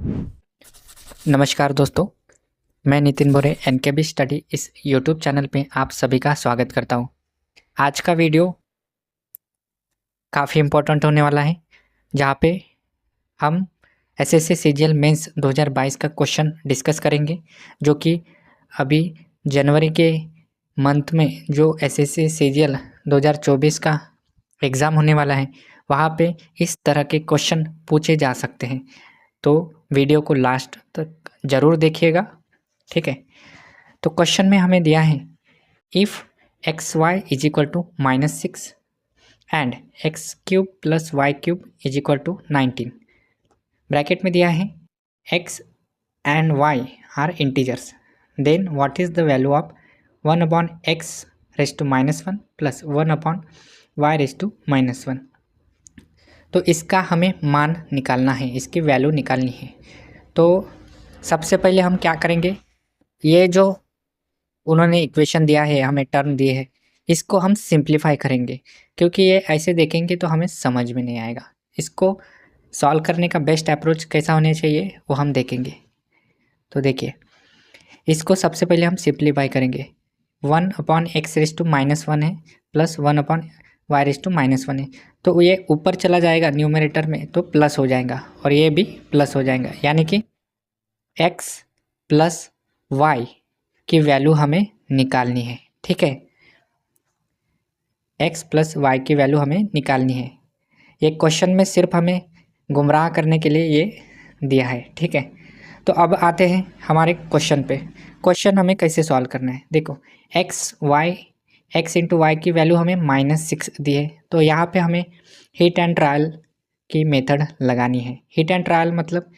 नमस्कार दोस्तों, मैं नितिन बोरे एनकेबी स्टडी इस यूट्यूब चैनल पे आप सभी का स्वागत करता हूँ। आज का वीडियो काफ़ी इम्पोर्टेंट होने वाला है, जहाँ पे हम एसएससी सीजीएल मेंस 2022 का क्वेश्चन डिस्कस करेंगे, जो कि अभी जनवरी के मंथ में जो एसएससी सीजीएल 2024 का एग्ज़ाम होने वाला है, वहाँ पे इस तरह के क्वेश्चन पूछे जा सकते हैं। तो वीडियो को लास्ट तक ज़रूर देखिएगा, ठीक है। तो क्वेश्चन में हमें दिया है if x y is equal to -6 and x cube plus y cube is equal to 19। Bracket में दिया है x and y are integers, then what is the value of 1 upon x raise to -1 plus 1 upon y raise to -1। तो इसका हमें मान निकालना है, इसकी वैल्यू निकालनी है। तो सबसे पहले हम क्या करेंगे, ये जो उन्होंने इक्वेशन दिया है, हमें टर्म दिए है, इसको हम सिंप्लीफाई करेंगे, क्योंकि ये ऐसे देखेंगे तो हमें समझ में नहीं आएगा। इसको सॉल्व करने का बेस्ट अप्रोच कैसा होना चाहिए वो हम देखेंगे। तो देखिए, इसको सबसे पहले हम सिंप्लीफाई करेंगे। 1 अपॉन एक्स रेज टू -1 है plus 1 upon y raise to -1 है, तो ये ऊपर चला जाएगा न्यूमरेटर में तो प्लस हो जाएगा और ये भी प्लस हो जाएगा, यानी कि x प्लस वाई की वैल्यू हमें निकालनी है, ठीक है। x प्लस वाई की वैल्यू हमें निकालनी है। ये क्वेश्चन में सिर्फ हमें गुमराह करने के लिए ये दिया है, ठीक है। तो अब आते हैं हमारे क्वेश्चन पे। क्वेश्चन हमें कैसे सॉल्व करना है, देखो x इंटू वाई की वैल्यू हमें -6 दी है, तो यहाँ पे हमें हिट एंड ट्रायल की मेथड लगानी है। हिट एंड ट्रायल मतलब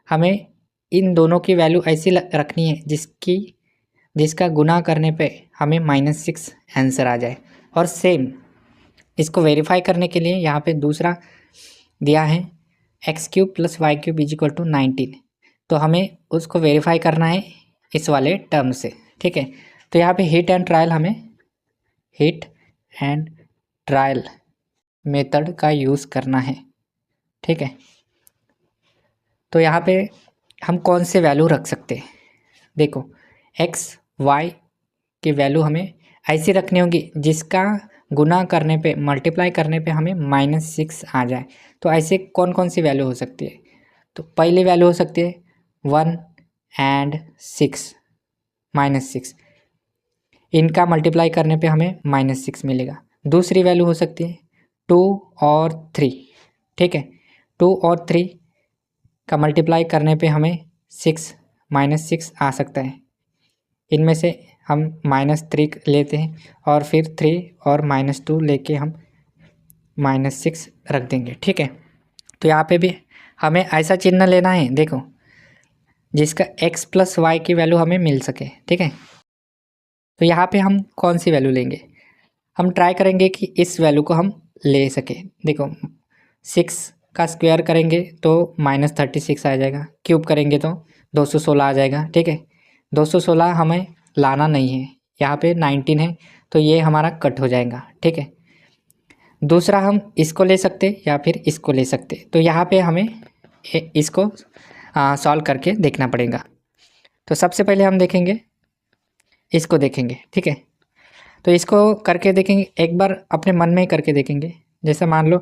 हमें इन दोनों की वैल्यू ऐसी रखनी है जिसका गुना करने पे हमें -6 आंसर आ जाए। और सेम इसको वेरीफाई करने के लिए यहाँ पे दूसरा दिया है x cube plus y cube is equal to 19, तो हमें उसको वेरीफाई करना है इस वाले टर्म से, ठीक है। तो यहाँ पे हिट एंड ट्रायल मेथड का यूज़ करना है, ठीक है। तो यहाँ पे हम कौन से वैल्यू रख सकते हैं, देखो एक्स वाई की वैल्यू हमें ऐसी रखनी होगी जिसका गुना करने पे, मल्टीप्लाई करने पे हमें -6 आ जाए। तो ऐसे कौन कौन सी वैल्यू हो सकती है, तो पहली वैल्यू हो सकती है 1 एंड 6 -6, इनका मल्टीप्लाई करने पे हमें -6 मिलेगा। दूसरी वैल्यू हो सकती है 2 और 3, ठीक है। 2 और 3 का मल्टीप्लाई करने पे हमें -6 आ सकता है। इनमें से हम -3 लेते हैं और फिर 3 और -2 लेके हम -6 रख देंगे, ठीक है। तो यहाँ पे भी हमें ऐसा चिन्ह लेना है, देखो जिसका x प्लस वाई की वैल्यू हमें मिल सके, ठीक है। तो यहाँ पे हम कौन सी वैल्यू लेंगे, हम ट्राई करेंगे कि इस वैल्यू को हम ले सके। देखो 6 का स्क्वायर करेंगे तो -36 आ जाएगा, क्यूब करेंगे तो 216 आ जाएगा, ठीक है। 216 हमें लाना नहीं है, यहाँ पे 19 है तो ये हमारा कट हो जाएगा, ठीक है। दूसरा हम इसको ले सकते या फिर इसको ले सकते, तो यहाँ पे हमें इसको सॉल्व करके देखना पड़ेगा। तो सबसे पहले हम देखेंगे, इसको देखेंगे, ठीक है। तो इसको करके देखेंगे, एक बार अपने मन में ही करके देखेंगे। जैसे मान लो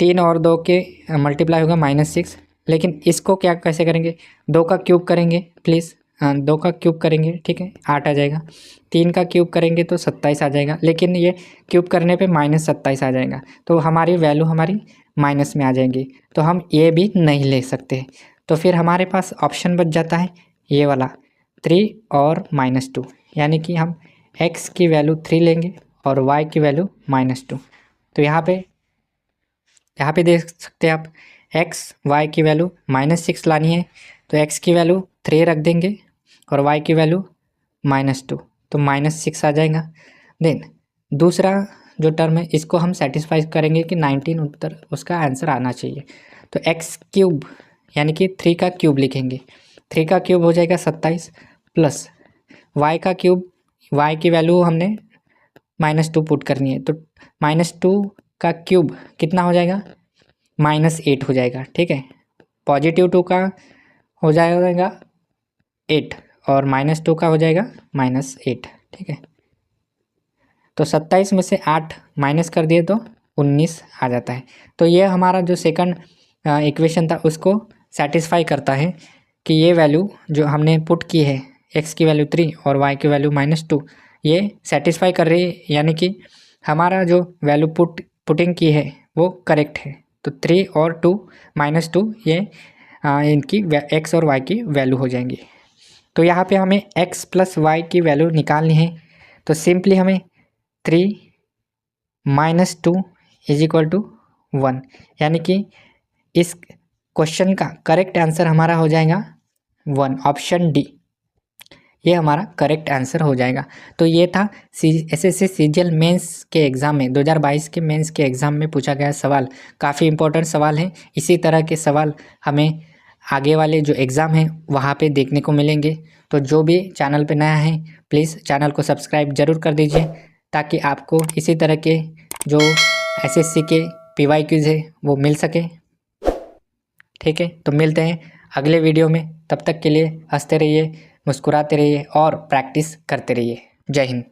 3 और 2 के मल्टीप्लाई होगा -6, लेकिन इसको क्या कैसे करेंगे, 2 का क्यूब करेंगे प्लीज़, 2 का क्यूब करेंगे, ठीक है, 8 आ जाएगा। 3 का क्यूब करेंगे तो 27 आ जाएगा, लेकिन ये क्यूब करने पे -27 आ जाएगा, तो हमारी वैल्यू हमारी माइनस में आ जाएंगी, तो हम ये भी नहीं ले सकते। तो फिर हमारे पास ऑप्शन बच जाता है ये वाला 3 और -2, यानी कि हम x की वैल्यू 3 लेंगे और y की वैल्यू -2। तो यहाँ पे देख सकते हैं आप, x y की वैल्यू -6 लानी है, तो x की वैल्यू 3 रख देंगे और y की वैल्यू -2, तो -6 आ जाएगा। देन दूसरा जो टर्म है इसको हम सेटिस्फाई करेंगे कि 19 उत्तर उसका आंसर आना चाहिए। तो x क्यूब यानी कि 3 का क्यूब लिखेंगे, 3 का क्यूब हो जाएगा 27 प्लस y का क्यूब, y की वैल्यू हमने -2 पुट करनी है, तो -2 का क्यूब कितना हो जाएगा, -8 हो जाएगा, ठीक है। +2 का हो जाएगा 8 और -2 का हो जाएगा -8। ठीक है, तो 27 में से 8 माइनस कर दिए तो 19 आ जाता है। तो ये हमारा जो सेकंड इक्वेशन था उसको सेटिस्फाई करता है कि ये वैल्यू जो हमने पुट की है, x की वैल्यू 3 और y की वैल्यू -2, ये सेटिस्फाई कर रही है, यानी कि हमारा जो वैल्यू पुटिंग की है वो करेक्ट है। तो 3 और 2 -2 ये इनकी x और y की वैल्यू हो जाएंगी। तो यहाँ पे हमें x + y की वैल्यू निकालनी है। तो सिंपली हमें 3 - 2 = 1, यानी कि इस क्वेश्चन का करेक्ट आंसर हमारा हो जाएगा 1, ऑप्शन डी, ये हमारा करेक्ट आंसर हो जाएगा। तो ये था SSC CGL मेंस के एग्ज़ाम में 2022 के मेंस के एग्ज़ाम में पूछा गया सवाल। काफ़ी इंपॉर्टेंट सवाल है। इसी तरह के सवाल हमें आगे वाले जो एग्ज़ाम हैं वहाँ पे देखने को मिलेंगे। तो जो भी चैनल पे नया है प्लीज़ चैनल को सब्सक्राइब ज़रूर कर दीजिए, ताकि आपको इसी तरह के जो SSC के PYQs है वो मिल सके। ठीक है, तो मिलते हैं अगले वीडियो में। तब तक के लिए हंसते रहिए, मुस्कुराते रहिए और प्रैक्टिस करते रहिए। जय हिंद।